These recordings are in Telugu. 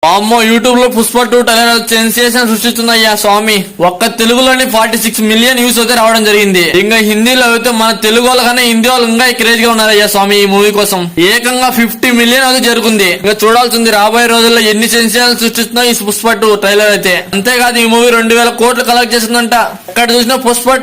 అమ్మో యూట్యూబ్ లో పుష్ప 2 ట్రైలర్ సెన్సేషన్ సృష్టిస్తుందయ్యా స్వామి. ఒక్క తెలుగులోని 46 మిలియన్ వ్యూస్ అయితే రావడం జరిగింది. ఇంకా హిందీలో అయితే మన తెలుగు వాళ్ళకన్నా హిందీ వాళ్ళు ఇంకా క్రేజ్ గా ఉన్నారయ్యా స్వామి ఈ మూవీ కోసం. ఏకంగా 50 మిలియన్ అయితే జరుగుతుంది. ఇంకా చూడాల్సింది రాబోయే రోజుల్లో ఎన్ని సెన్సేషన్ సృష్టిస్తుందో ఈ పుష్ప 2 ట్రైలర్ అయితే. అంతేకాదు ఈ మూవీ 2000 కోట్లు కలెక్ట్ చేసిందంట. ఎక్కడ చూసినా పుష్ప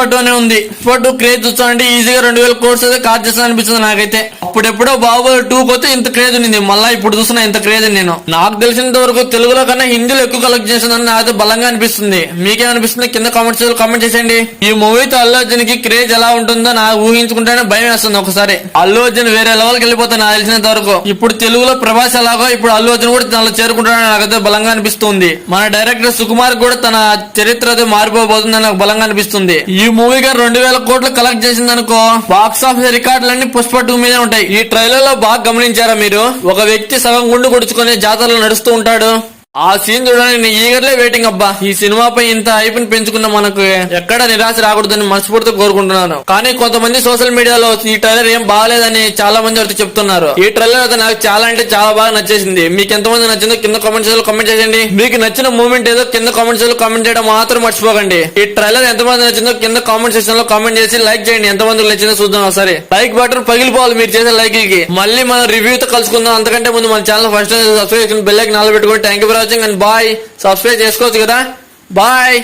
2 అనే ఉంది. పుష్ప 2 క్రేజ్ చూస్తానంటే ఈజీగా 2000 కోట్స్ అయితే కాల్ చేస్తా అనిపిస్తుంది నాకైతే. అప్పుడెప్పుడో బాహుబలి 2 పోతే ఇంత క్రేజ్ ఉంది, మళ్ళా ఇప్పుడు చూస్తున్నా ఇంత క్రేజ్. నేను నాకు తెలిసినంత వరకు తెలుగులో కన్నా హిందీలో ఎక్కువ కలెక్ట్ చేసిందని నాకైతే బలంగా అనిపిస్తుంది. మీకేమనిపిస్తుంది కింద కామెంట్ చేసేయండి. ఈ మూవీతో అల్లు అర్జున్ కి క్రేజ్ ఎలా ఉంటుందో నాకు ఊహించుకుంటేనే భయం వేస్తుంది ఒకసారి. అల్లు అర్జున్ వేరే లెవెల్కి వెళ్ళిపోతాను నాకు తెలిసినంత వరకు. ఇప్పుడు తెలుగులో ప్రభాస్ ఎలాగో ఇప్పుడు అల్లు అర్జున్ కూడా తనలో చేరుకుంటాడని నాకైతే బలంగా అనిపిస్తుంది. మన డైరెక్టర్ సుకుమార్ కూడా తన చరిత్ర అయితే మారిపోబోతుందని నాకు బలంగా అనిపిస్తుంది. ఈ మూవీ గారు 2000 కోట్లు కలెక్ట్ చేసిందనుకో బాక్స్ ఆఫీస్ రికార్డులన్నీ పుష్ప 2 మీదే ఉంటాయి. ఈ ట్రైలర్ లో బాగా గమనించారా మీరు? ఒక వ్యక్తి సగం గుండు కొడుచుకొని జాతరలో నడుస్తూ ఉంటాడు. ఆ సీన్ చూడడానికి నేను ఈగర్లే వెయిటింగ్. అబ్బా ఈ సినిమాపై ఇంత హైప్ పెంచుకున్న మనకు ఎక్కడ నిరాశ రాకూడదని మనస్ఫూర్తిగా కోరుకుంటున్నాను. కానీ కొంతమంది సోషల్ మీడియాలో ఈ ట్రైలర్ ఏం బాగాలేదని చాలా మంది అయితే చెప్తున్నారు. ఈ ట్రైలర్ అయితే నాకు చాలా అంటే చాలా బాగా నచ్చేసింది. మీకు ఎంతమంది నచ్చిందో కింద కామెంట్స్ లో కామెంట్ చేయండి. మీకు నచ్చిన మూమెంట్ ఏదో కింద కామెంట్స్ లో కామెంట్ చేయడం మాత్రం మర్చిపోకండి. ఈ ట్రైలర్ ఎంతమంది నచ్చిందో కింద కామెంట్ సెక్షన్ లో కామెంట్ చేసి లైక్ చేయండి. ఎంతమందికి నచ్చిందో చూద్దాం ఒకసారి. లైక్ బటన్ పగిలిపోవాలి మీరు చేసే లైక్ కి. మళ్ళీ మన రివ్యూతో కలుసుకుందాం. అంతకంటే ముందు మన channel first subscribe bell icon పెట్టుకోండి. Thank you for watching and bye. Subscribe చేసుకోవచ్చు కదా. బాయ్.